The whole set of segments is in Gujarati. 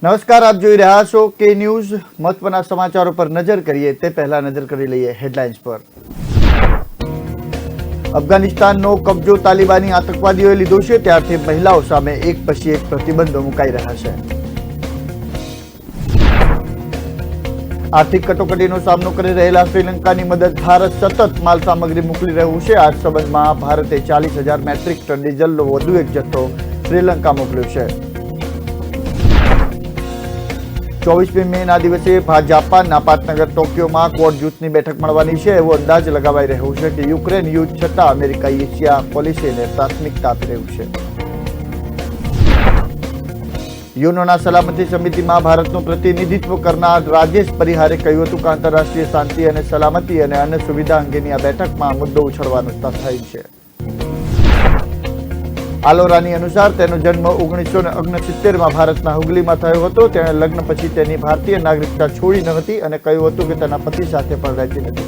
નમસ્કાર, આપ જોઈ રહ્યા છો કે ન્યૂઝ. મહત્વના સમાચારો પર નજર કરીએ તે પહેલા નજર કરી લઈએ હેડલાઇન્સ પર. અફઘાનિસ્તાનનો કબજો તાલિબાની આતંકવાદીઓએ લીધો છે, ત્યારથી મહિલાઓ સામે એક પછી એક પ્રતિબંધો મુકાઈ રહ્યા છે. આર્થિક કટોકટીનો સામનો કરી રહેલા શ્રીલંકાની મદદ ભારત સતત માલ સામગ્રી મોકલી રહ્યું છે. આ સંબંધમાં ભારતે 40,000 મેટ્રિક ટન ડીઝલનો વધુ એક જથ્થો શ્રીલંકા મોકલ્યો છે. 24મી મેના દિવસે જાપાનના પાટનગર ટોક્યોમાં ક્વોડ જૂથની બેઠક મળવાની છે એવો અંદાજ લગાવાઈ રહ્યો છે કે યુક્રેન યુદ્ધ છતાં અમેરિકા એશિયા પોલિસીને પ્રાથમિકતા આપી રહ્યું છે. યુએનઓના સલામતી સમિતિમાં ભારતનું પ્રતિનિધિત્વ કરનાર રાજેશ પરિહારે કહ્યું હતું કે આંતરરાષ્ટ્રીય શાંતિ અને સલામતી અને અન્ય સુવિધા અંગેની આ બેઠકમાં મુદ્દો ઉછળવાનો થાય છે. આલોરાની અનુસાર તેનો જન્મ 1969માં ભારતના હુગલીમાં થયો હતો. તેણે લગ્ન પછી તેની ભારતીય નાગરિકતા છોડી ન હતી અને કહ્યું હતું કે તેના પતિ સાથે પણ રહેતી નથી.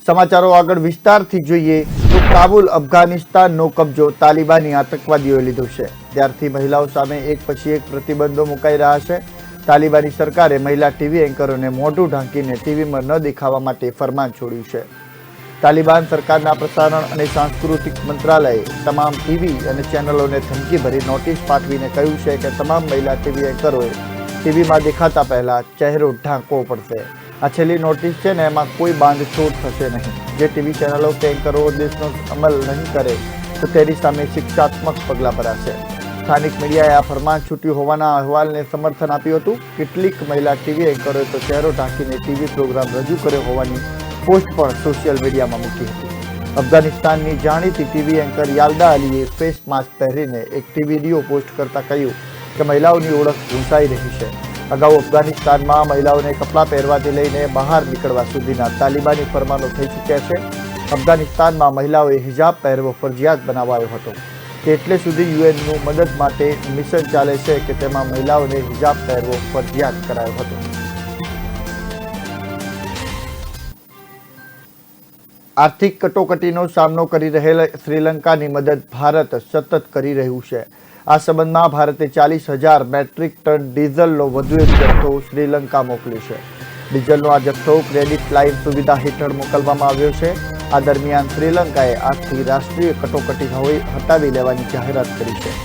સમાચારો આગળ વિસ્તારથી જોઈએ તો કાબુલ અફઘાનિસ્તાનનો કબજો તાલિબાની આતંકવાદીઓએ લીધો છે. ત્યારથી મહિલાઓ સામે એક પછી એક પ્રતિબંધો મુકાઈ રહ્યા છે. તાલિબાની સરકારે મહિલા ટીવી એન્કરોને મોઢું ઢાંકીને ટીવીમાં ન દેખાવા માટે ફરમાન છોડ્યું છે. તાલિબાન સરકારના પ્રસારણ અને સાંસ્કૃતિક મંત્રાલયે તમામ ટીવી અને ચેનલોને ધમકી ભરી નોટિસ પાઠવીને કહ્યું છે કે તમામ મહિલા ટીવી એન્કરોએ ટીવીમાં દેખાતા પહેલા ચહેરો ઢાંકવો પડશે. આ છેલ્લી નોટિસ છે ને એમાં કોઈ બાંધછોડ થશે નહીં. જે ટીવી ચેનલો કે એન્કરો દેશનો અમલ નહીં કરે તો તેની સામે શિક્ષાત્મક પગલાં ભરાશે. સ્થાનિક મીડિયાએ આ ફરમાન છૂટ્યું હોવાના અહેવાલને સમર્થન આપ્યું હતું. કેટલીક મહિલા ટીવી એન્કરોએ તો ચહેરો ઢાંકીને ટીવી પ્રોગ્રામ રજૂ કર્યો હોવાની પોસ્ટ પણ સોશિયલ મીડિયામાં મૂકી હતી. અફઘાનિસ્તાનની જાણીતી ટીવી એન્કર યાલ્દા અલીએ ફેસ માસ્ક પહેરીને એક વિડીયો પોસ્ટ કરતા કહ્યું કે મહિલાઓની ઓળખ ભૂંસાઈ રહી છે. અગાઉ અફઘાનિસ્તાનમાં મહિલાઓને કપડાં પહેરવાથી લઈને બહાર નીકળવા સુધીના તાલિબાની ફરમાનો થઈ ચૂક્યા છે. અફઘાનિસ્તાનમાં મહિલાઓએ હિજાબ પહેરવો ફરજિયાત બનાવાયો હતો. એટલે સુધી યુએનનું મદદ માટે મિશન ચાલે છે કે તેમાં મહિલાઓને હિજાબ પહેરવો ફરજિયાત કરાયો હતો. આર્થિક કટોકટીનો સામનો કરી રહેલા શ્રીલંકાની મદદ ભારત સતત કરી રહ્યું છે. આ સંબંધમાં ભારતે 40,000 મેટ્રિક ટન ડીઝલનો વધુ એક જથ્થો શ્રીલંકા મોકલ્યો છે. ડીઝલનો આ જથ્થો ક્રેડિટ લાઇન સુવિધા હેઠળ મોકલવામાં આવ્યો છે. આ દરમિયાન શ્રીલંકાએ આજથી રાષ્ટ્રીય કટોકટી હટાવી લેવાની જાહેરાત કરી છે.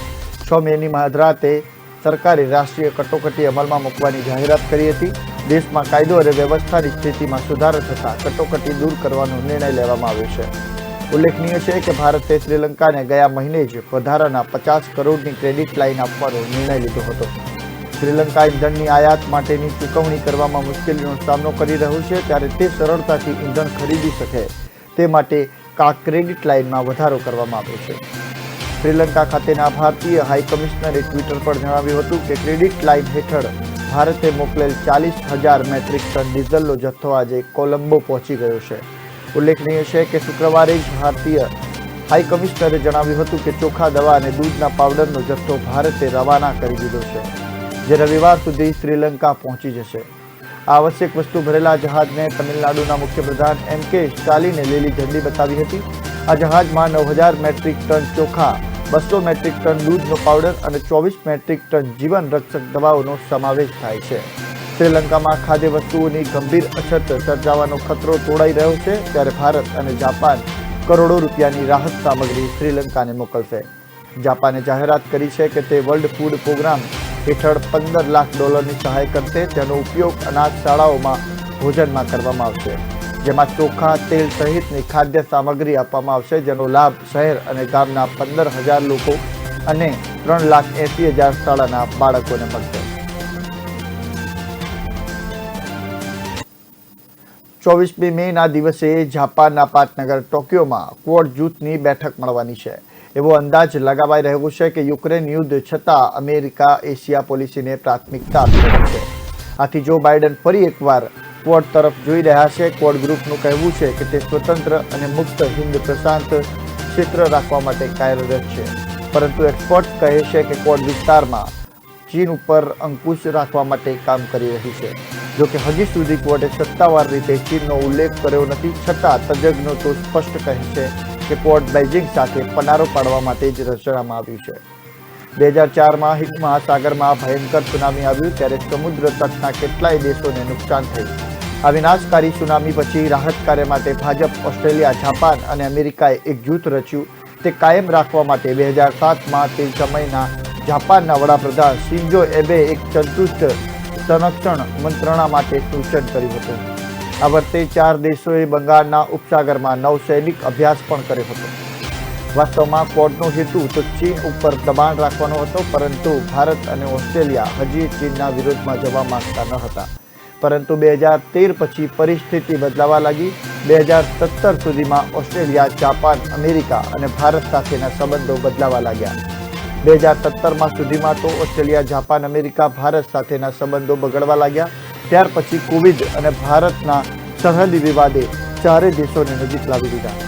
6 મેની મધરાતે સરકારે રાષ્ટ્રીય કટોકટી અમલમાં મૂકવાની જાહેરાત કરી હતી. દેશમાં કાયદો અને વ્યવસ્થાની સ્થિતિમાં સુધારો થતાં કટોકટી દૂર કરવાનો નિર્ણય લેવામાં આવ્યો છે. ઉલ્લેખનીય છે કે ભારતે શ્રીલંકાને ગયા મહિને જ વધારાના 50 કરોડની ક્રેડિટ લાઇન આપવાનો નિર્ણય લીધો હતો. શ્રીલંકા ઇંધણની આયાત માટેની ચૂકવણી કરવામાં મુશ્કેલીનો સામનો કરી રહ્યું છે, ત્યારે તે સરળતાથી ઇંધણ ખરીદી શકે તે માટે ક્રેડિટ લાઇનમાં વધારો કરવામાં આવ્યો છે. શ્રીલંકા ખાતેના ભારતીય હાઈ કમિશનરે ટ્વિટર પર જણાવ્યું હતું કે ક્રેડિટ લાઇન હેઠળ ભારતે મોકલેલ 40,000 મેટ્રિક ટન ડીઝલનો જથ્થો આજે કોલંબો પહોંચી ગયો છે. ઉલ્લેખનીય છે કે શુક્રવારે જ ભારતીય હાઈ કમિશનરે જણાવ્યું હતું કે ચોખા, દવા અને દૂધના પાવડરનો જથ્થો ભારતે રવાના કરી દીધો છે, જે રવિવાર સુધી શ્રીલંકા પહોંચી જશે. આ આવશ્યક વસ્તુ ભરેલા જહાજને તમિલનાડુના મુખ્યપ્રધાન M.K. સ્ટાલિને લીલી ઝંડી બતાવી હતી. આ જહાજમાં 9,000 મેટ્રિક ટન ચોખા, 200 મેટ્રિક ટન દૂધનો પાવડર અને 24 મેટ્રિક ટન જીવન રક્ષક દવાઓનો સમાવેશ થાય છે. શ્રીલંકામાં ખાદ્ય વસ્તુઓની ગંભીર અછત સર્જાવાનો ખતરો તોડાઈ રહ્યો છે, ત્યારે ભારત અને જાપાન કરોડો રૂપિયાની રાહત સામગ્રી શ્રીલંકાને મોકલશે. જાપાને જાહેરાત કરી છે કે તે વર્લ્ડ ફૂડ પ્રોગ્રામ હેઠળ $15 લાખ સહાય કરશે. તેનો ઉપયોગ અનાજ શાળાઓમાં ભોજનમાં કરવામાં આવશે, જેમાં ચોખા, તેલ સહિતની ખાદ્ય સામગ્રી આપવામાં આવશે, જેનો લાભ શહેર અને ગામના 15,000 લોકો અને 3,80,000 શાળાના બાળકોને મળશે. 24મી મેના દિવસે જાપાનના પાટનગર ટોક્યોમાં ક્વોડ જૂથની બેઠક મળવાની છે એવો અંદાજ લગાવાઈ રહ્યો છે કે યુક્રેન યુદ્ધ છતાં અમેરિકા એશિયા પોલિસીને પ્રાથમિકતા આપી રહી છે. આથી જો બાઇડન ફરી એકવાર ક્વોડ તરફ જોઈ રહ્યા છે. ક્વોડ ગ્રુપનું કહેવું છે કે તે સ્વતંત્ર અને મુક્ત હિન્દ પ્રશાંત ક્ષેત્ર રાખવા માટે કાર્યરત છે, પરંતુ એક્સપર્ટ્સ કહે છે કે ક્વોડ વિસ્તારમાં ચીન ઉપર અંકુશ રાખવા માટે કામ કરી રહી છે. જોકે હજી સુધી ક્વોડે સત્તાવાર રીતે ચીનનો ઉલ્લેખ કર્યો નથી, છતાં તજજ્ઞો તો સ્પષ્ટ કહે છે કે ક્વોડ બેઇજિંગ સાથે પનારો પાડવા માટે જ રચવામાં આવ્યું છે. 2004માં હિંદ મહાસાગરમાં ભયંકર સુનામી આવ્યું ત્યારે સમુદ્ર તટના કેટલાય દેશોને નુકસાન થયું. આ વિનાશકારી સુનામી પછી રાહત કાર્ય માટે ભાજપ, ઓસ્ટ્રેલિયા, જાપાન અને અમેરિકાએ એક જૂથ રચ્યું. તે કાયમ રાખવા માટે 2007માં તે સમયના જાપાનના વડાપ્રધાન શિન્ઝો એબે એક ચતુષ્ટ સંરક્ષણ મંત્રણા માટે સૂચન કર્યું હતું. આ વર્ષે 4 દેશોએ બંગાળના ઉપસાગરમાં નૌસૈનિક અભ્યાસ પણ કર્યો હતો. વાસ્તવમાં ક્વોડનો હેતુ તો ચીન ઉપર દબાણ રાખવાનો હતો, પરંતુ ભારત અને ઓસ્ટ્રેલિયા હજી ચીનના વિરોધમાં જવા માંગતા ન હતા. પરંતુ 2013 પછી પરિસ્થિતિ બદલાવા લાગી. 2017 સુધીમાં ઓસ્ટ્રેલિયા, જાપાન, અમેરિકા અને ભારત સાથેના સંબંધો બદલાવા લાગ્યા. 2017માં સુધીમાં તો ઓસ્ટ્રેલિયા, જાપાન, અમેરિકા, ભારત સાથેના સંબંધો બગડવા લાગ્યા. ત્યાર પછી કોવિડ અને ભારતના સરહદી વિવાદે ચારે દેશોને નજીક લાવી દીધા.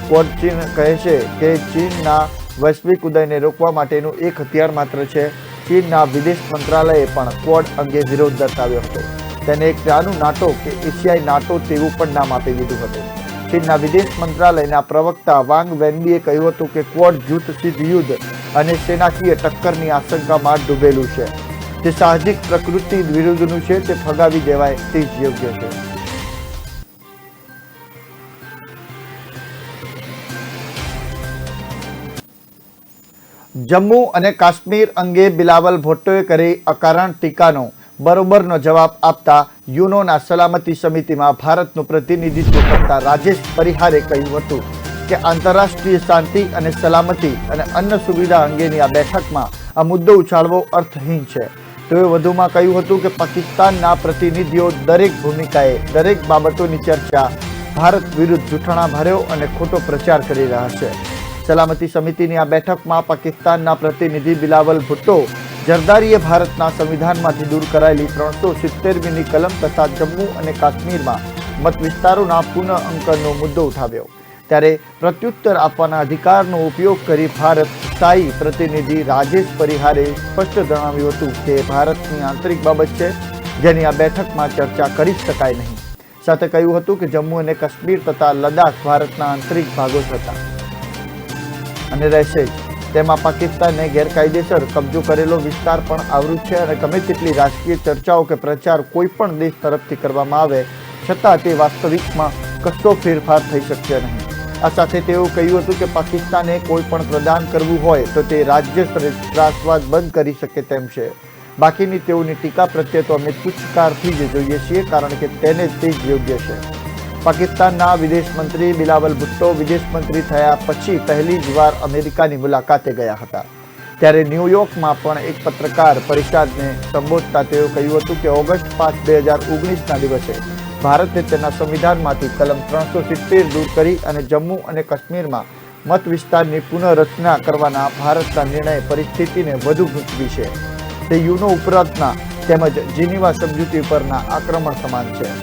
ક્વોડ ચીન કહે છે કે ચીનના વૈશ્વિક ઉદયને રોકવા માટેનું એક હથિયાર માત્ર છે. ચીનના વિદેશ મંત્રાલયે પણ ક્વોડ અંગે વિરોધ દર્શાવ્યો હતો. તેને એક નાનું નાટો કે એશિયાઈ નાટો તેવું પણ નામ આપી દીધું હતું. ચીનના વિદેશ મંત્રાલયના પ્રવક્તા વાંગ વેનબીએ કહ્યું હતું કે ક્વોડ જૂથ સિદ્ધ યુદ્ધ અને સેનાકીય ટક્કરની આશંકામાં ડૂબેલું છે. તે સાહજિક પ્રકૃતિ વિરુદ્ધનું છે. તે ફગાવી દેવાય તે જ યોગ્ય છે. જમ્મુ અને કાશ્મીર અંગે બિલાવલ ભુટ્ટોએ કરી અકારણ ટીકાનો બરોબરનો જવાબ આપતા યુનોના સલામતી સમિતિમાં ભારતનું પ્રતિનિધિત્વ કરતા રાજેશ પરિહારે કહ્યું હતું કે આંતરરાષ્ટ્રીય શાંતિ અને સલામતી અને અન્ન સુવિધા અંગેની આ બેઠકમાં આ મુદ્દો ઉછાળવો અર્થહીન છે. તેઓએ વધુમાં કહ્યું હતું કે પાકિસ્તાનના પ્રતિનિધિઓ દરેક ભૂમિકાએ દરેક બાબતોની ચર્ચા ભારત વિરુદ્ધ જૂઠાણા ભર્યો અને ખોટો પ્રચાર કરી રહ્યા છે. સલામતી સમિતિની આ બેઠકમાં પાકિસ્તાનના પ્રતિનિધિ બિલાવલ ભુટ્ટો જરદારીએ ભારતના સંવિધાનમાંથી દૂર કરાયેલી 370મીની કલમ તથા જમ્મુ અને કાશ્મીરમાં મત વિસ્તારોના પુનઃ અંકનનો મુદ્દો ઉઠાવ્યો. ત્યારે પ્રત્યુત્તર આપવાના અધિકારનો ઉપયોગ કરી ભારત સ્થાયી પ્રતિનિધિ રાજેશ પરિહારે સ્પષ્ટ જણાવ્યું હતું કે ભારતની આંતરિક બાબત છે જેની આ બેઠકમાં ચર્ચા કરી શકાય નહીં. સાથે કહ્યું હતું કે જમ્મુ અને કાશ્મીર તથા લદ્દાખ ભારતના આંતરિક ભાગો હતા અને રહેશે જ. તેમાં પાકિસ્તાને ગેરકાયદેસર કબજો કરેલો વિસ્તાર પણ આવૃત છે અને ગમે તેટલી રાજકીય ચર્ચાઓ કે પ્રચાર કોઈ પણ દેશ તરફથી કરવામાં આવે છતાં તે વાસ્તવિકમાં કશો ફેરફાર થઈ શકશે નહીં. આ સાથે તેઓ કહ્યું હતું કે પાકિસ્તાને કોઈ પણ પ્રદાન કરવું હોય તો તે રાજ્ય ત્રાસવાદ બંધ કરી શકે તેમ છે. બાકીની તેઓની ટીકા પ્રત્યે તો અમે તુચ્છકારથી જ જોઈએ છીએ, કારણ કે તેને તે જ યોગ્ય છે. પાકિસ્તાનના વિદેશ મંત્રી બિલાવલ ભુટ્ટો વિદેશ મંત્રી થયા પછી પહેલી જ વાર અમેરિકાની મુલાકાતે ગયા હતા. ત્યારે ન્યૂયોર્કમાં પણ એક પત્રકાર પરિષદને સંબોધતા તેઓ કહ્યું હતું કે ઓગસ્ટ 5, 2019ના દિવસે ભારતે તેના સંવિધાનમાંથી કલમ 370 દૂર કરી અને જમ્મુ અને કાશ્મીરમાં મત વિસ્તારની પુનઃરચના કરવાના ભારતના નિર્ણય પરિસ્થિતિને વધુ ગૂંચવી છે. તે યુનો ઉપરાંતના તેમજ જીનીવા સમજૂતી પરના આક્રમણ સમાન છે.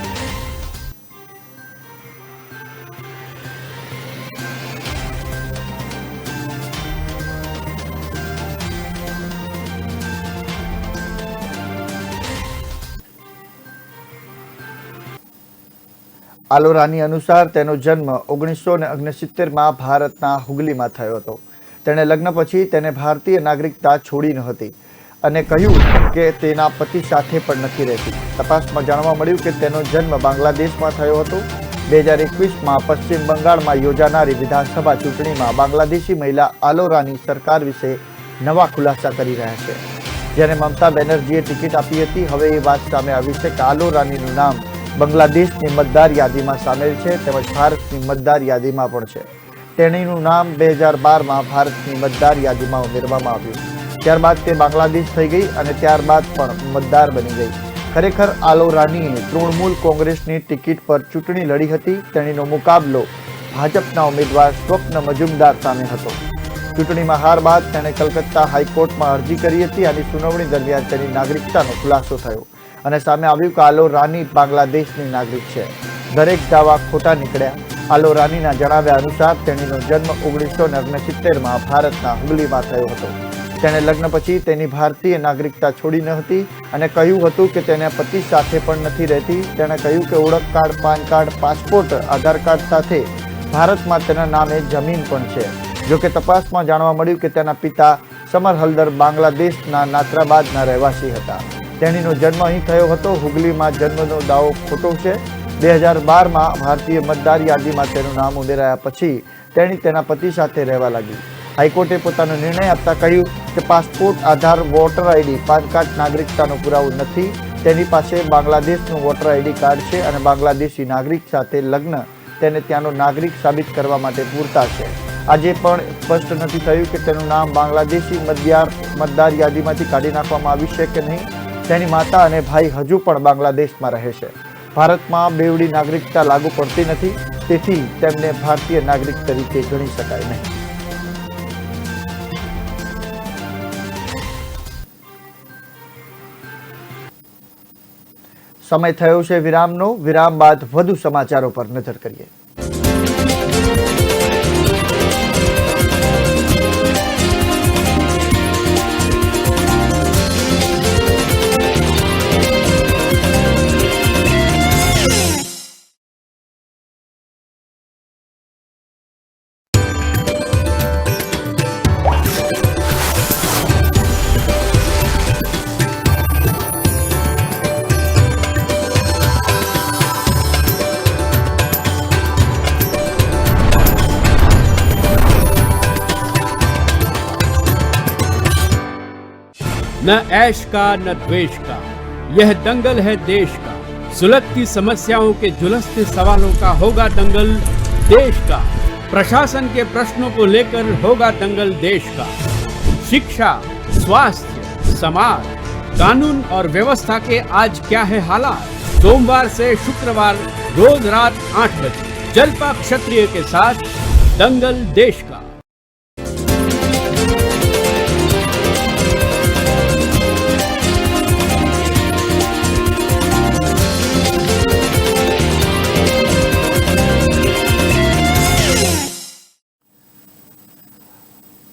આલોરાની અનુસાર તેનો જન્મ 1969માં ભારતના હુગલીમાં થયો હતો. તેણે લગ્ન પછી તેને ભારતીય નાગરિકતા છોડી ન હતી અને કહ્યું કે તેના પતિ સાથે પણ નથી રહેતી. તપાસમાં જાણવા મળ્યું કે તેનો જન્મ બાંગ્લાદેશમાં થયો હતો. 2021માં પશ્ચિમ બંગાળમાં યોજાનારી વિધાનસભા ચૂંટણીમાં બાંગ્લાદેશી મહિલા આલોરાની સરકાર વિશે નવા ખુલાસા કરી રહ્યા છે. જેને મમતા બેનર્જીએ ટિકિટ આપી હતી, હવે એ વાત સામે આવી છે કે આલોરાનીનું નામ બાંગ્લાદેશની મતદાર યાદીમાં સામેલ છે તેમજ ભારતની મતદાર યાદીમાં પણ છે. તેણીનું નામ 2012માં ભારતની મતદાર યાદીમાં ઉમેરવામાં આવ્યું. ત્યારબાદ તે બાંગ્લાદેશ થઈ ગઈ અને ત્યારબાદ પણ મતદાર બની ગઈ. ખરેખર આલોરાનીએ તૃણમૂલ કોંગ્રેસની ટિકિટ પર ચૂંટણી લડી હતી. તેણીનો મુકાબલો ભાજપના ઉમેદવાર સ્વપ્ન મજુમદાર સામે હતો. ચૂંટણીમાં હાર બાદ તેણે કલકત્તા હાઈકોર્ટમાં અરજી કરી હતી. આની સુનાવણી દરમિયાન તેની નાગરિકતાનો ખુલાસો થયો અને સામે આવ્યું કે આલોરાની બાંગ્લાદેશની નાગરિક છે. દરેક દાવા ખોટા નીકળ્યા. આલોરાનીના જણાવ્યા અનુસાર તેણીનો જન્મ 1969માં ભારતના હુગલીમાં થયો હતો. તેણે લગ્ન પછી તેની ભારતીય નાગરિકતા છોડી ન હતી અને કહ્યું હતું કે તેના પતિ સાથે પણ નથી રહેતી. તેણે કહ્યું કે ઓળખ કાર્ડ, પાન કાર્ડ, પાસપોર્ટ, આધાર કાર્ડ સાથે ભારતમાં તેના નામે જમીન પણ છે. જોકે તપાસમાં જાણવા મળ્યું કે તેના પિતા સમર હલદર બાંગ્લાદેશના નાત્રાબાદના રહેવાસી હતા. તેણીનો જન્મ અહીં થયો હતો. હુગલીમાં જન્મનો દાવો ખોટો છે. 2012માં ભારતીય મતદાર યાદીમાં તેનું નામ ઉમેરાયા પછી તેણી તેના પતિ સાથે રહેવા લાગી. હાઈકોર્ટે પોતાનો નિર્ણય આપતા કહ્યું કે પાસપોર્ટ, આધાર, વોટર આઈડી, પાન કાર્ડ નાગરિકતાનો પુરાવો નથી. તેની પાસે બાંગ્લાદેશનું વોટર આઈડી કાર્ડ છે અને બાંગ્લાદેશી નાગરિક સાથે લગ્ન તેને ત્યાંનો નાગરિક સાબિત કરવા માટે પૂરતા છે. આજે પણ સ્પષ્ટ નથી થયું કે તેનું નામ બાંગ્લાદેશી મતદાર યાદીમાંથી કાઢી નાખવામાં આવ્યું છે કે નહીં. તેની માતા અને ભાઈ હજુ પણ બાંગ્લાદેશમાં રહે છે. ભારતમાં બેવડી નાગરિકતા લાગુ પડતી નથી, તેથી તેમને ભારતીય નાગરિક તરીકે ગણી શકાય નહીં. સમય થયો છે વિરામનો. વિરામ બાદ વધુ સમાચારો પર નજર કરીએ. न ऐश का न द्वेष का, यह दंगल है देश का। सुलगती समस्याओं के झुलसते सवालों का होगा दंगल देश का। प्रशासन के प्रश्नों को लेकर होगा दंगल देश का। शिक्षा, स्वास्थ्य, समाज, कानून और व्यवस्था के आज क्या है हालात। सोमवार से शुक्रवार रोज रात 8 बजे जलपा क्षत्रिय के साथ दंगल देश का।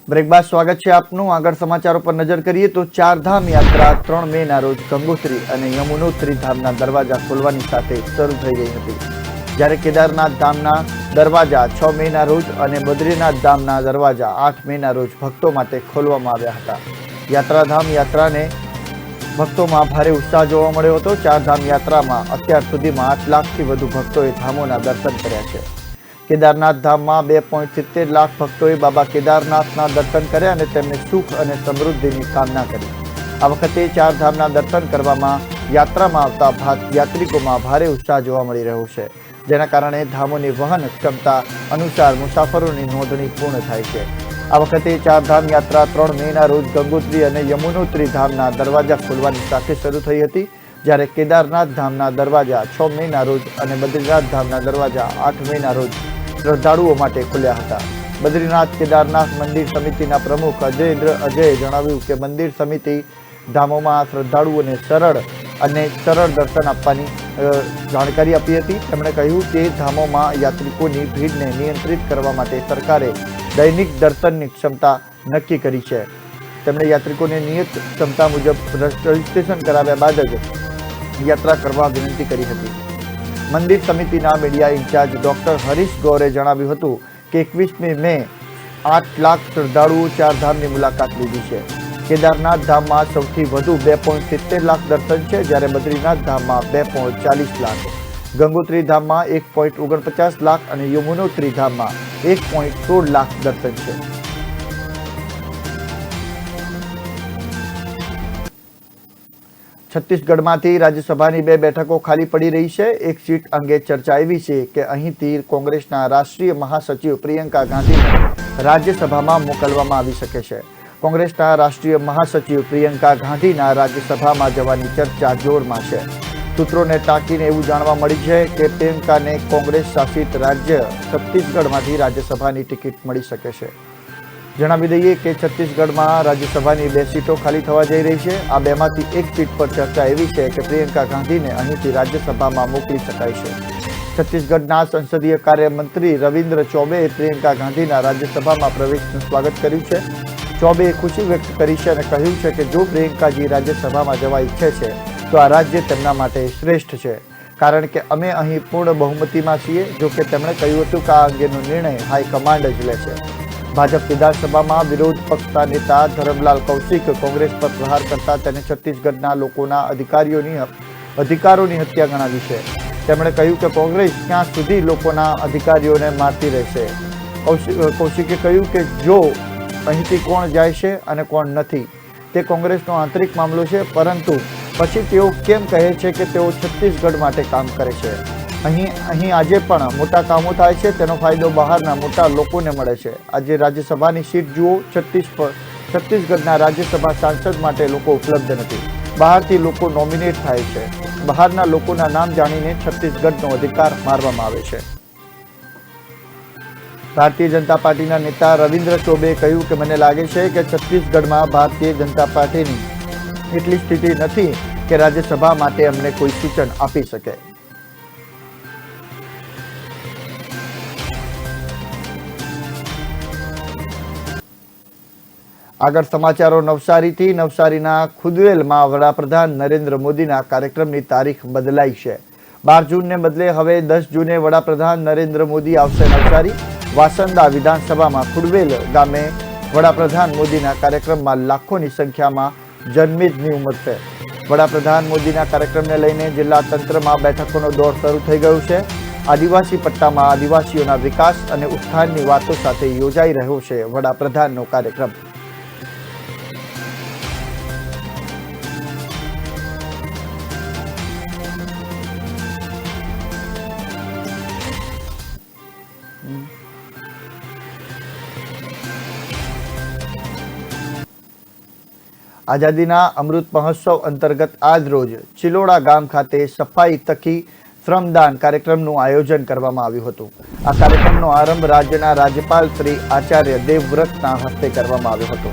બ્રેક બાદ સ્વાગત છે આપનું. આગળ સમાચારો પર નજર કરીએ તો ચારધામ યાત્રા 3 મેના રોજ ગંગોત્રી અને યમુનોત્રી ધામના દરવાજા ખોલવાની સાથે શરૂ થઈ ગઈ હતી. જ્યારે કેદારનાથ ધામના દરવાજા 6 મેના રોજ અને બદ્રીનાથ ધામના દરવાજા 8 મેના રોજ ભક્તો માટે ખોલવામાં આવ્યા હતા. યાત્રાધામ યાત્રાને ભક્તોમાં ભારે ઉત્સાહ જોવા મળ્યો હતો. ચારધામ યાત્રામાં અત્યાર સુધીમાં 8 લાખથી વધુ ભક્તોએ ધામોના દર્શન કર્યા છે. કેદારનાથ ધામમાં 2.70 લાખ ભક્તોએ બાબા કેદારનાથના દર્શન કર્યા અને તેમને સુખ અને સમૃદ્ધિની કામના કરી. આ વખતે ચાર ધામના દર્શન કરવામાં યાત્રામાં આવતા યાત્રિકોમાં ભારે ઉત્સાહ જોવા મળી રહ્યો છે, જેના કારણે ધામોની વહન ક્ષમતા અનુસાર મુસાફરોની નોંધણી પૂર્ણ થાય છે. આ વખતે ચારધામ યાત્રા 3 મેના રોજ ગંગોત્રી અને યમુનોત્રી ધામના દરવાજા ખોલવાની સાથે શરૂ થઈ હતી, જ્યારે કેદારનાથ ધામના દરવાજા 6 મેના રોજ અને બદ્રીનાથ ધામના દરવાજા 8 મેના રોજ શ્રદ્ધાળુઓ માટે ખુલ્યા હતા. બદ્રીનાથ કેદારનાથ મંદિર સમિતિના પ્રમુખ અજયે જણાવ્યું કે મંદિર સમિતિ ધામોમાં શ્રદ્ધાળુઓને સરળ દર્શન આપવાની જાણકારી આપી હતી. તેમણે કહ્યું કે ધામોમાં યાત્રિકોની ભીડને નિયંત્રિત કરવા માટે સરકારે દૈનિક દર્શનની ક્ષમતા નક્કી કરી છે. તેમણે યાત્રિકોને નિયત ક્ષમતા મુજબ રજીસ્ટ્રેશન કરાવ્યા બાદ જ યાત્રા કરવા વિનંતી કરી હતી. મંદિર સમિતિના મીડિયા ઇન્ચાર્જ ડોક્ટર હરીશ ગૌરે જણાવ્યું હતું કે 21મી મે 8 લાખ શ્રદ્ધાળુઓ ચારધામની મુલાકાત લીધી છે. કેદારનાથ ધામમાં સૌથી વધુ 2.70 લાખ દર્શન છે, જ્યારે બદ્રીનાથ ધામમાં 2.40 લાખ, ગંગોત્રી ધામમાં 1.49 લાખ અને યમુનોત્રી ધામમાં 1.16 લાખ દર્શન છે. છત્તીસગઢમાંથી રાજ્યસભાની 2 બેઠકો ખાલી પડી રહી છે. એક સીટ અંગે ચર્ચા એવી છે કે અહીંથી કોંગ્રેસના રાષ્ટ્રીય મહાસચિવ પ્રિયંકા ગાંધીને રાજ્યસભામાં મોકલવામાં આવી શકે છે. કોંગ્રેસના રાષ્ટ્રીય મહાસચિવ પ્રિયંકા ગાંધીના રાજ્યસભામાં જવાની ચર્ચા જોરમાં છે. સૂત્રોને ટાંકીને એવું જાણવા મળી છે કે પ્રિયંકાને કોંગ્રેસ શાસિત રાજ્ય છત્તીસગઢમાંથી રાજ્યસભાની ટિકિટ મળી શકે છે. જણાવી દઈએ કે છત્તીસગઢમાં રાજ્યસભાની 2 સીટો ખાલી થવા જઈ રહી છે. આ 2માંથી એક સીટ પર ચર્ચા એવી છે કે પ્રિયંકા ગાંધીને અહીંથી રાજ્યસભામાં મોકલી શકાય છે. છત્તીસગઢના સંસદીય કાર્ય મંત્રી રવિન્દ્ર ચૌબેએ પ્રિયંકા ગાંધીના રાજ્યસભામાં પ્રવેશનું સ્વાગત કર્યું છે. ચૌબેએ ખુશી વ્યક્ત કરી છે અને કહ્યું છે કે જો પ્રિયંકાજી રાજ્યસભામાં જવા ઈચ્છે છે તો આ રાજ્ય તેમના માટે શ્રેષ્ઠ છે, કારણ કે અમે અહીં પૂર્ણ બહુમતીમાં છીએ. જો કે તેમણે કહ્યું હતું કે આ અંગેનો નિર્ણય હાઈકમાન્ડ જ લે છે. ભાજપ વિધાનસભામાં વિરોધ પક્ષના નેતા ધરમલાલ કૌશિક કોંગ્રેસ પર પ્રહાર કરતા તેને છત્તીસગઢના લોકોના અધિકારોની હત્યા ગણાવી છે. તેમણે કહ્યું કે કોંગ્રેસ ક્યાં સુધી લોકોના અધિકારીઓને મારતી રહેશે. કૌશિકે કહ્યું કે જો અહીંથી કોણ જાય છે અને કોણ નથી તે કોંગ્રેસનો આંતરિક મામલો છે, પરંતુ પછી તેઓ કેમ કહે છે કે તેઓ છત્તીસગઢ માટે કામ કરે છે. અહીં આજે પણ મોટા કામો થાય છે, તેનો ફાયદો બહારના મોટા લોકોને મળે છે. આજે રાજ્યસભાની સીટ જુઓ, છત્તીસગઢના રાજ્યસભા સાંસદ માટે લોકો ઉપલબ્ધ નથી. બહારથી લોકો નોમિનેટ થાય છે. બહારના લોકોના નામ જાણીને છત્તીસગઢનો અધિકાર મારવામાં આવે છે. ભારતીય જનતા પાર્ટીના નેતા રવિન્દ્ર ચૌબેએ કહ્યું કે મને લાગે છે કે છત્તીસગઢમાં ભારતીય જનતા પાર્ટીની એટલી સ્થિતિ નથી કે રાજ્યસભા માટે અમને કોઈ સૂચન આપી શકે. આગળ સમાચારો નવસારીથી. નવસારીના ખુદવેલમાં વડાપ્રધાન નરેન્દ્ર મોદીના કાર્યક્રમની તારીખ બદલાઈ છે. 12 જૂનને બદલે હવે 10 જૂને વડાપ્રધાન નરેન્દ્ર મોદી આવશે નવસારી. વાસંદા વિધાનસભામાં ખુડવેલ ગામે વડાપ્રધાન મોદીના કાર્યક્રમમાં લાખોની સંખ્યામાં જનમેદની ઉમટશે. વડાપ્રધાન મોદીના કાર્યક્રમને લઈને જિલ્લા તંત્રમાં બેઠકોનો દોર શરૂ થઈ ગયો છે. આદિવાસી પટ્ટામાં આદિવાસીઓના વિકાસ અને ઉત્થાનની વાતો સાથે યોજાઈ રહ્યો છે વડાપ્રધાનનો કાર્યક્રમ. આઝાદીના અમૃત મહોત્સવ અંતર્ગત આજ રોજ ચિલોડા ગામ ખાતે સફાઈ તકી શ્રમદાન કાર્યક્રમનું આયોજન કરવામાં આવ્યું હતું. આ કાર્યક્રમનો આરંભ રાજ્યના રાજ્યપાલ શ્રી આચાર્ય દેવવ્રતના હસ્તે કરવામાં આવ્યો હતો.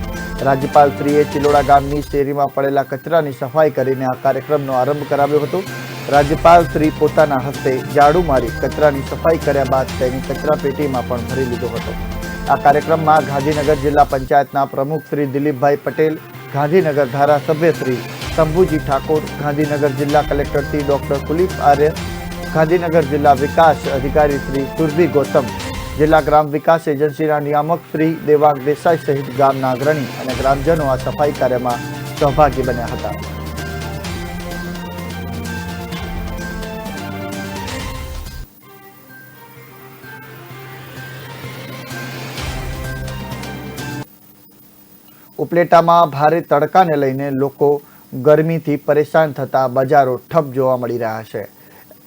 રાજ્યપાલ શ્રીએ ચિલોડા ગામની શેરીમાં પડેલા કચરાની સફાઈ કરીને આ કાર્યક્રમનો આરંભ કરાવ્યો હતો. રાજ્યપાલ શ્રી પોતાના હસ્તે ઝાડુ મારી કચરાની સફાઈ કર્યા બાદ તેની કચરા પેટીમાં પણ ભરી લીધો હતો. આ કાર્યક્રમમાં ગાંધીનગર જિલ્લા પંચાયતના પ્રમુખ શ્રી દિલીપભાઈ પટેલ, ગાંધીનગર ધારાસભ્ય શ્રી શંભુજી ઠાકોર, ગાંધીનગર જિલ્લા કલેક્ટર શ્રી ડોક્ટર કુલદીપ આર્ય, ગાંધીનગર જિલ્લા વિકાસ અધિકારી શ્રી સુરભી ગૌતમ, જિલ્લા ગ્રામ વિકાસ એજન્સીના નિયામક શ્રી દેવાંગ દેસાઈ સહિત ગામના અગ્રણી અને ગ્રામજનો આ સફાઈ કાર્યમાં સહભાગી બન્યા હતા. ઉપલેટામાં ભારે તડકાને લઈને લોકો ગરમીથી પરેશાન થતા બજારો ઠપ જોવા મળી રહ્યા છે.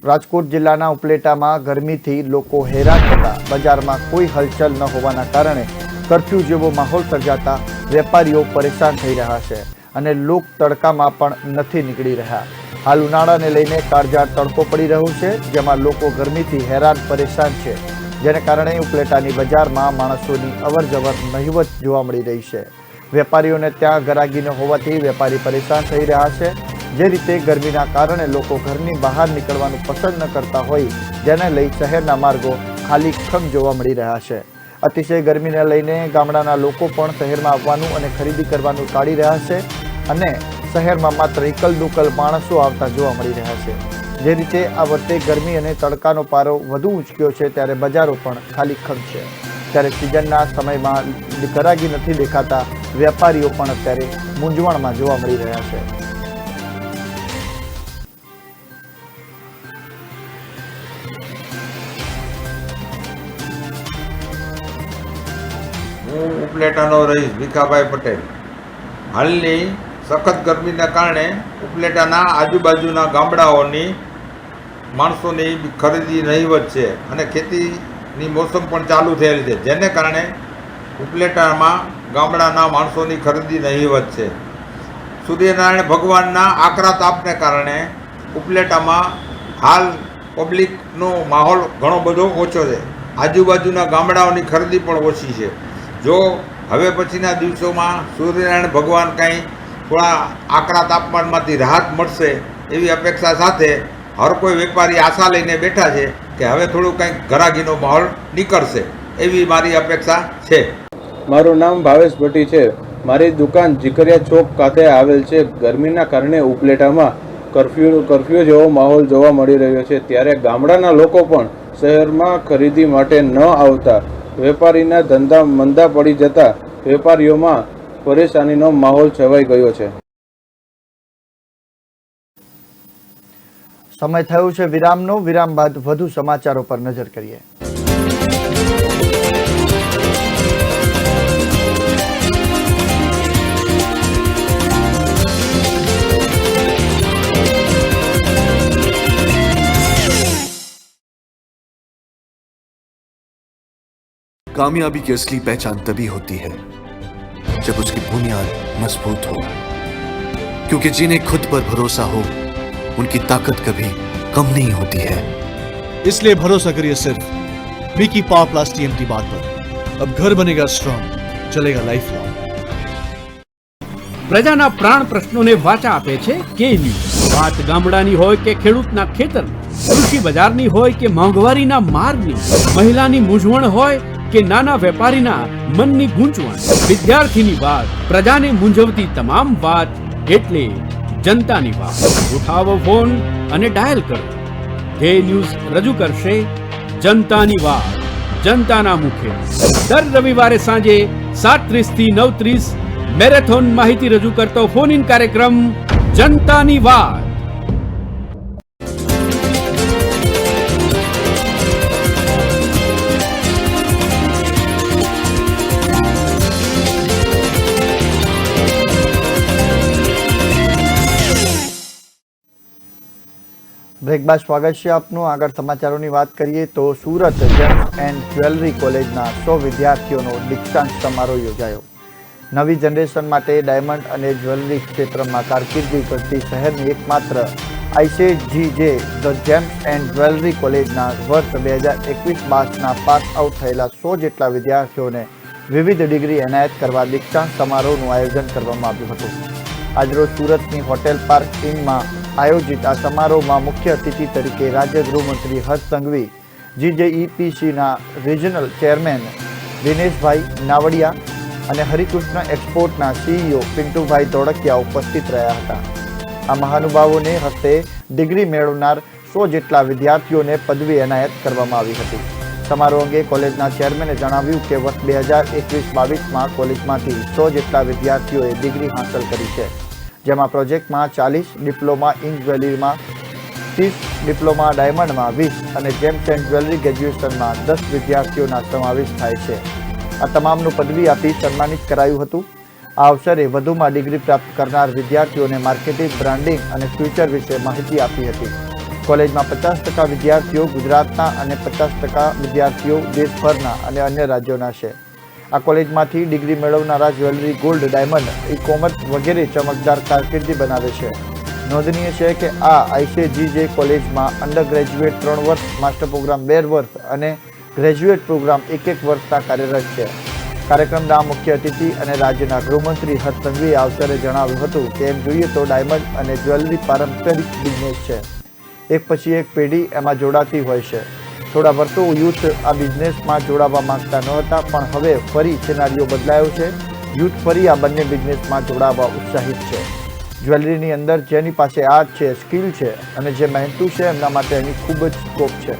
રાજકોટ જિલ્લાના ઉપલેટામાં ગરમીથી લોકો હેરાન થતા બજારમાં કોઈ હલચલ ન હોવાના કારણે કર્ફ્યુ જેવો માહોલ સર્જાતા વેપારીઓ પરેશાન થઈ રહ્યા છે અને લોક તડકામાં પણ નથી નીકળી રહ્યા. હાલ ઉનાળાને લઈને કાળઝાળ તડકો પડી રહ્યો છે, જેમાં લોકો ગરમીથી હેરાન પરેશાન છે, જેને કારણે ઉપલેટાની બજારમાં માણસોની અવરજવર નહિવત જોવા મળી રહી છે. વેપારીઓને ત્યાં ગરાગી ન હોવાથી વેપારી પરેશાન થઈ રહ્યા છે. જે રીતે ગરમીના કારણે લોકો ઘરની બહાર નીકળવાનું પસંદ ન કરતા હોય, જેને લઈ શહેરના માર્ગો ખાલી ખમ જોવા મળી રહ્યા છે. અતિશય ગરમીને લઈને ગામડાના લોકો પણ શહેરમાં આવવાનું અને ખરીદી કરવાનું ટાળી રહ્યા છે અને શહેરમાં માત્ર એકલ દુકલ માણસો આવતા જોવા મળી રહ્યા છે. જે રીતે આ વખતે ગરમી અને તડકાનો પારો વધુ ઊંચક્યો છે, ત્યારે બજારો પણ ખાલી ખમ છે. ત્યારે સિઝનના સમયમાં ગરાગી નથી દેખાતા વેપારીઓ પણ અત્યારે મૂંઝવણમાં જોવા મળી રહ્યા છે. હું ઉપલેટાનો રહીશ ભીખાભાઈ પટેલ. હાલની સખત ગરમીના કારણે ઉપલેટાના આજુબાજુના ગામડાઓની માણસોની ખરીદી નહીવત છે અને ખેતીની મોસમ પણ ચાલુ થયેલી છે, જેને કારણે ઉપલેટામાં ગામડાના માણસોની ખરીદી નહીવત છે. સૂર્યનારાયણ ભગવાનના આકરા તાપને કારણે ઉપલેટામાં હાલ પબ્લિકનો માહોલ ઘણો બધો ઓછો છે. આજુબાજુના ગામડાઓની ખરીદી પણ ઓછી છે. જો હવે પછીના દિવસોમાં સૂર્યનારાયણ ભગવાન કાંઈ થોડા આકરા તાપમાનમાંથી રાહત મળશે એવી અપેક્ષા સાથે હર કોઈ વેપારી આશા લઈને બેઠા છે કે હવે થોડું કંઈક ગરાગીનો માહોલ નીકળશે એવી મારી અપેક્ષા છે. મારું નામ ભાવેશ ભટ્ટી છે. મારી દુકાન જીકરિયા ચોક ખાતે આવેલ છે. ગરમીના કારણે ઉપલેટામાં કર્ફ્યુ જેવો માહોલ જોવા મળી રહ્યો છે. ત્યારે ગામડાના લોકો પણ શહેરમાં ખરીદી માટે ન આવતા વેપારીના ધંધા મંદા પડી જતા વેપારીઓમાં પરેશાનીનો માહોલ છવાઈ ગયો છે. સમય થયો છે વિરામનો. વિરામ બાદ વધુ સમાચારો પર નજર કરીએ. कामयाबी की असली पहचान तभी होती है जब उसकी बुनियाद मजबूत हो, क्योंकि जिन्हें खुद पर भरोसा हो उनकी ताकत कभी कम नहीं होती है. इसलिए भरोसा करिए सिर्फ विकी पावर प्लस टीएमटी बात पर. अब घर बनेगा स्ट्रॉन्ग, चलेगा लाइफ लॉन्ग. પ્રજાના પ્રાણ પ્રશ્નોને વાચા આપે છે કે ન્યૂઝ. વાત ગામડાની હોય કે ખેડૂતના ખેતરની, કૃષિ બજારની હોય કે મોંઘવારીના માર્ગની, મહિલાની મૂંઝવણ હોય કે નાના વેપારીના મનની ગૂંચવણ, વિદ્યાર્થીની વાત, પ્રજાને મૂંઝવતી તમામ વાત એટલે જનતાની વાત. ઉઠાવો ફોન અને ડાયલ કરો. કે ન્યૂઝ રજૂ કરશે જનતાની વાત જનતાના મુખે. દર રવિવારે સાંજે 7:30 થી 9:30 મેરેથોન માહિતી રજૂ કરતો ફોન ઇન કાર્યક્રમ જનતાની વાત. બ્રેક બાદ સ્વાગત છે આપનું. આગળ સમાચારોની વાત કરીએ તો સુરત જેમ્સ એન્ડ જ્વેલરી કોલેજના 100 વિદ્યાર્થીઓનો દીક્ષાંત સમારોહ યોજાયો. નવી જનરેશન માટે ડાયમંડ અને જ્વેલરી ક્ષેત્રમાં કારકિર્દી કરતી શહેરની એકમાત્ર ICGJ the gems and jewellery કોલેજના વર્ષ 2021 બાચના પાસ આઉટ થયેલા 100 જેટલા વિદ્યાર્થીઓને વિવિધ ડિગ્રી એનાયત કરવા દીક્ષાંત સમારોહનું આયોજન કરવામાં આવ્યું હતું. આજરોજ સુરતની હોટેલ પાર્ક ઇનમાં આયોજિત આ સમારોહમાં મુખ્ય અતિથિ તરીકે રાજ્ય ગૃહમંત્રી હર્ષ સંઘવી, GJEPCના રિજનલ ચેરમેન દિનેશભાઈ નાવડિયા અને હરિકૃષ્ણ એક્સપોર્ટના CEO પિન્ટુભાઈ ધોળકિયા ઉપસ્થિત રહ્યા હતા. આ મહાનુભાવોને હસ્તે ડિગ્રી મેળવનાર 100 જેટલા વિદ્યાર્થીઓને પદવી એનાયત કરવામાં આવી હતી. સમારોહ અંગે કોલેજના ચેરમેને જણાવ્યું કે વર્ષ 2021-22માં કોલેજમાંથી 100 જેટલા વિદ્યાર્થીઓએ ડિગ્રી હાંસલ કરી છે, જેમાં પ્રોજેક્ટમાં 40, ડિપ્લોમા ઇન જ્વેલરીમાં 30, ડિપ્લોમા ડાયમંડમાં 20 અને જેમ્સ એન્ડ જ્વેલરી ગ્રેજ્યુએશનમાં 10 વિદ્યાર્થીઓના સમાવેશ થાય છે. આ તમામનું પદવી આપી સન્માનિત કરાયું હતું. આ અવસરે વધુમાં ડિગ્રી પ્રાપ્ત કરનાર વિદ્યાર્થીઓને માર્કેટિંગ, બ્રાન્ડિંગ અને ફ્યુચર વિશે માહિતી આપી હતી. કોલેજમાં 50% વિદ્યાર્થીઓ ગુજરાતના અને 50% વિદ્યાર્થીઓ દેશભરના અને અન્ય રાજ્યોના છે. આ કોલેજમાંથી ડિગ્રી મેળવનારા જ્વેલરી, ગોલ્ડ, ડાયમંડ, ઈ-કોમર્સ વગેરે ચમકદાર કારકિર્દી બનાવે છે. નોંધનીય છે કે આ ICGJ કોલેજમાં અંડર ગ્રેજ્યુએટ 3 વર્ષ, માસ્ટર પ્રોગ્રામ 2 વર્ષ અને ગ્રેજ્યુએટ પ્રોગ્રામ 1 વર્ષના કાર્યરત છે. કાર્યક્રમના મુખ્ય અતિથિ અને રાજ્યના ગૃહમંત્રી હર્ષ સંઘવીએ આ અવસરે જણાવ્યું હતું કે એમ જોઈએ તો ડાયમંડ અને જ્વેલરી પારંપરિક બિઝનેસ છે. એક પછી એક પેઢી એમાં જોડાતી હોય છે. થોડા વર્ષો યુથ આ બિઝનેસમાં જોડાવા માંગતા ન હતા, પણ હવે ફરી સિનારીઓ બદલાયો છે. યુથ ફરી આ બંને બિઝનેસમાં જોડાવા ઉત્સાહિત છે. જ્વેલરીની અંદર જેની પાસે આર્ટ છે, સ્કિલ છે અને જે મહેનતુ છે એમના માટે એની ખૂબ જ સ્કોપ છે.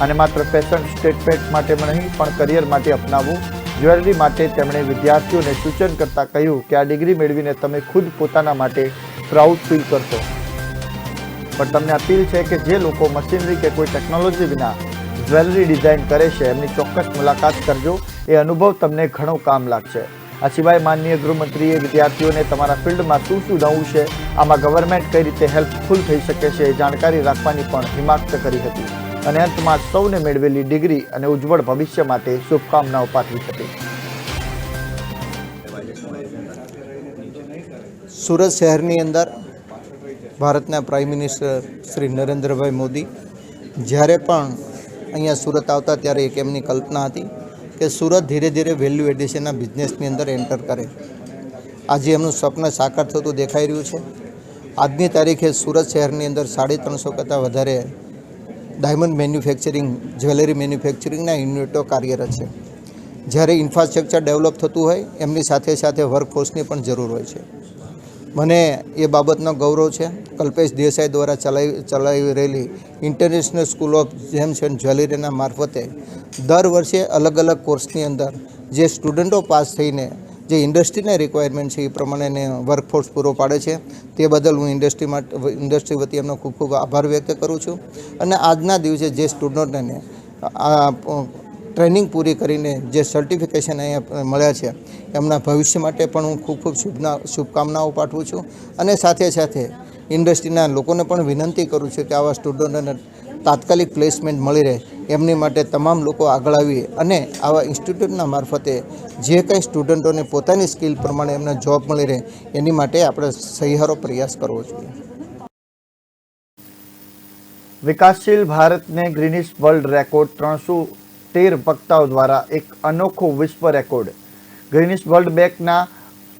આને માત્ર ફેશન સ્ટેટમેન્ટ માટે નહીં પણ કરિયર માટે અપનાવવું. જ્વેલરી માટે તેમણે વિદ્યાર્થીઓને સૂચન કરતા કહ્યું કે આ ડિગ્રી મેળવીને તમે ખુદ પોતાના માટે પ્રાઉડ ફીલ કરશો. પણ તમને અપીલ છે કે જે લોકો મશીનરી કે કોઈ ટેકનોલોજી વિના જ્વેલરી ડિઝાઇન કરે છે એમની ચોક્કસ મુલાકાત કરજો. એ અનુભવ તમને ઘણો કામ લાગશે. આ સિવાય માનનીય ગૃહમંત્રીએ વિદ્યાર્થીઓને તમારા ફિલ્ડમાં શું નવું છે, આમાં ગવર્મેન્ટ કઈ રીતે હેલ્પફુલ થઈ શકે છે એ જાણકારી રાખવાની પણ હિમાયત કરી હતી. અને અંતમાં સૌને મેળવેલી ડિગ્રી અને ઉજ્જવળ ભવિષ્ય માટે શુભકામનાઓ પાઠવી હતી. સુરત શહેરની અંદર ભારતના પ્રાઇમ મિનિસ્ટર શ્રી નરેન્દ્રભાઈ મોદી જ્યારે પણ અહીંયા સુરત આવતા ત્યારે એક એમની કલ્પના હતી કે સુરત ધીરે ધીરે વેલ્યુ એડિશનના બિઝનેસની અંદર એન્ટર કરે. આજે એમનું સ્વપ્ન સાકાર થતું દેખાઈ રહ્યું છે. આજની તારીખે સુરત શહેરની અંદર 350 કરતાં વધારે ડાયમંડ મેન્યુફેક્ચરિંગ, જ્વેલરી મેન્યુફેક્ચરિંગના યુનિટો કાર્યરત છે. જ્યારે ઇન્ફ્રાસ્ટ્રક્ચર ડેવલપ થતું હોય એમની સાથે સાથે વર્કફોર્સની પણ જરૂર હોય છે. મને એ બાબતનો ગૌરવ છે. કલ્પેશ દેસાઈ દ્વારા ચલાવી રહેલી international school of gems and જ્વેલરીના મારફતે દર વર્ષે અલગ અલગ કોર્સની અંદર જે સ્ટુડન્ટો પાસ થઈને જે ઇન્ડસ્ટ્રીના રિક્વાયરમેન્ટ છે એ પ્રમાણે વર્કફોર્સ પૂરો પાડે છે. તે બદલ હું ઇન્ડસ્ટ્રી વતી એમનો ખૂબ ખૂબ આભાર વ્યક્ત કરું છું. અને આજના દિવસે જે સ્ટુડન્ટોને આ ટ્રેનિંગ પૂરી કરીને જે સર્ટિફિકેશન અહીંયા મળ્યા છે એમના ભવિષ્ય માટે પણ હું ખૂબ ખૂબ શુભકામનાઓ પાઠવું છું. અને સાથે સાથે ઇન્ડસ્ટ્રીના લોકોને પણ વિનંતી કરું છું કે આવા સ્ટુડન્ટોને તાત્કાલિક પ્લેસમેન્ટ મળી રહે એમની માટે તમામ લોકો આગળ આવી અને આવા ઇન્સ્ટિટ્યૂટના મારફતે જે કંઈ સ્ટુડન્ટોને પોતાની સ્કિલ પ્રમાણે એમને જોબ મળી રહે એની માટે આપણે સહિયારો પ્રયાસ કરવો જોઈએ. વિકાસશીલ ભારતને ગ્રીનિસ વર્લ્ડ રેકોર્ડ 313 વક્તાઓ દ્વારા એક અનોખો વિશ્વ રેકોર્ડ. ગ્રીનિસ વર્લ્ડ બેકના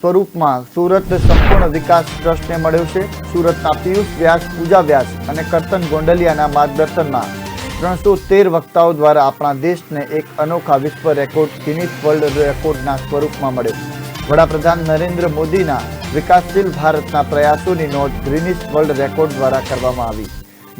સ્વરૂપમાં સુરત સંપૂર્ણ વિકાસ ટ્રસ્ટને મળ્યો છે. સુરતના પિયુષ વ્યાસ, પૂજા વ્યાસ અને કરતન ગોંડલિયાના માર્ગદર્શનમાં 313 વક્તાઓ દ્વારા આપણા દેશને એક અનોખા વિશ્વ રેકોર્ડ ગિનીસ વર્લ્ડ રેકોર્ડના સ્વરૂપમાં મળ્યો. વડાપ્રધાન નરેન્દ્ર મોદીના વિકાસશીલ ભારતના પ્રયાસોની નોંધ ગ્રીનિસ વર્લ્ડ રેકોર્ડ દ્વારા કરવામાં આવી.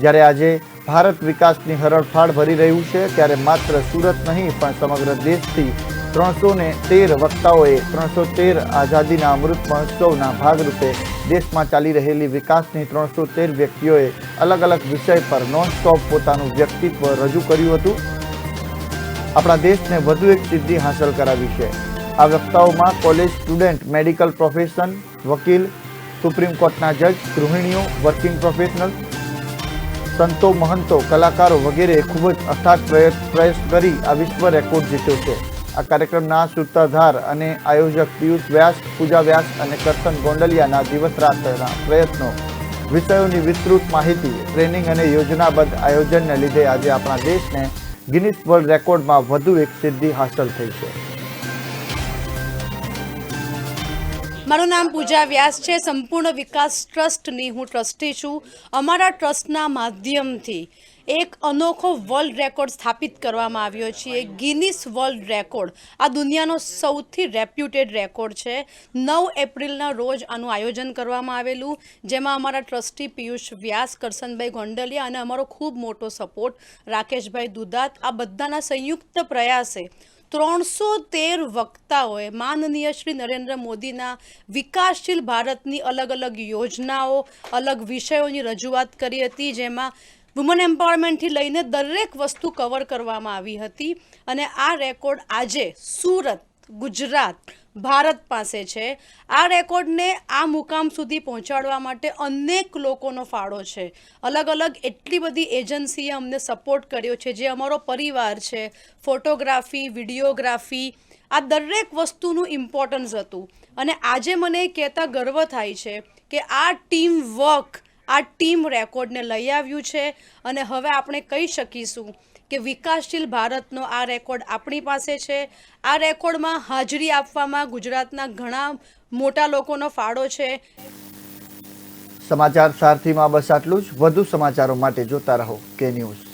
જ્યારે આજે ભારત વિકાસની હરણફાળ ભરી રહ્યું છે ત્યારે માત્ર સુરત નહીં પણ સમગ્ર દેશથી 313 વક્તાઓએ 313 આઝાદીના અમૃત મહોત્સવના ભાગરૂપે દેશમાં ચાલી રહેલી વિકાસની 313 વ્યક્તિઓએ અલગ અલગ વિષય પર નોનસ્ટોપ પોતાનું વ્યક્તિત્વ રજૂ કર્યું હતું. આપણા દેશને વધુ એક સિદ્ધિ હાંસલ કરાવી છે. આ વક્તાઓમાં કોલેજ સ્ટુડન્ટ, મેડિકલ પ્રોફેશન, વકીલ, સુપ્રીમ કોર્ટના જજ, ગૃહિણીઓ, વર્કિંગ પ્રોફેશનલ, સંતો, મહંતો, કલાકારો વગેરે ખૂબ જ અથાગ પ્રયાસ કરી આ વિશ્વ રેકોર્ડ જીત્યો છે. આ કાર્યક્રમના સૂત્રધાર અને આયોજક પિયુષ વ્યાસ, પૂજા વ્યાસ અને કરતન ગોંડલિયાના દિવસ રાતના પ્રયત્નો, વિષયોની વિસ્તૃત માહિતી, ટ્રેનિંગ અને યોજનાબદ્ધ આયોજનને લીધે આજે આપણા દેશને ગિનીસ વર્લ્ડ રેકોર્ડમાં વધુ એક સિદ્ધિ હાંસલ થઈ છે. મારું નામ પૂજા વ્યાસ છે. સંપૂર્ણ વિકાસ ટ્રસ્ટની હું ટ્રસ્ટી છું. અમારા ટ્રસ્ટના માધ્યમથી એક અનોખો વર્લ્ડ રેકોર્ડ સ્થાપિત કરવામાં આવ્યો છે. ગિનીસ વર્લ્ડ રેકોર્ડ આ દુનિયાનો સૌથી રેપ્યુટેડ રેકોર્ડ છે. 9 એપ્રિલના રોજ આનું આયોજન કરવામાં આવેલું, જેમાં અમારા ટ્રસ્ટી પિયુષ વ્યાસ, કરસનભાઈ ગોંડલિયા અને અમારો ખૂબ મોટો સપોર્ટ રાકેશભાઈ દુધાત, આ બધાના સંયુક્ત પ્રયાસે 313 વક્તાઓએ માનનીય શ્રી નરેન્દ્ર મોદીના વિકાસશીલ ભારતની અલગ અલગ યોજનાઓ, અલગ વિષયોની રજૂઆત કરી હતી, જેમાં વુમન એમ્પાવરમેન્ટથી લઈને દરેક વસ્તુ કવર કરવામાં આવી હતી. અને આ રેકોર્ડ આજે સુરત, ગુજરાત, ભારત પાસે છે. આ રેકોર્ડને આ મુકામ સુધી પહોંચાડવા માટે અનેક લોકોનો ફાળો છે. અલગ અલગ એટલી બધી એજન્સીએ અમને સપોર્ટ કર્યો છે, જે અમારો પરિવાર છે. ફોટોગ્રાફી, વિડીયોગ્રાફી, આ દરેક વસ્તુનું ઇમ્પોર્ટન્સ હતું. અને આજે મને કહેતા ગર્વ થાય છે કે આ ટીમ વર્ક, આ ટીમ રેકોર્ડને લઈ આવ્યું છે. અને હવે આપણે કહી શકીશું કે વિકાસશીલ ભારતનો આ રેકોર્ડ આપણી પાસે છે. આ રેકોર્ડમાં હાજરી આપવામાં ગુજરાતના ઘણા મોટા લોકોનો ફાળો છે. સમાચાર સારથીમાં બસ આટલું જ. વધુ સમાચારો માટે જોતા રહો કે ન્યૂઝ.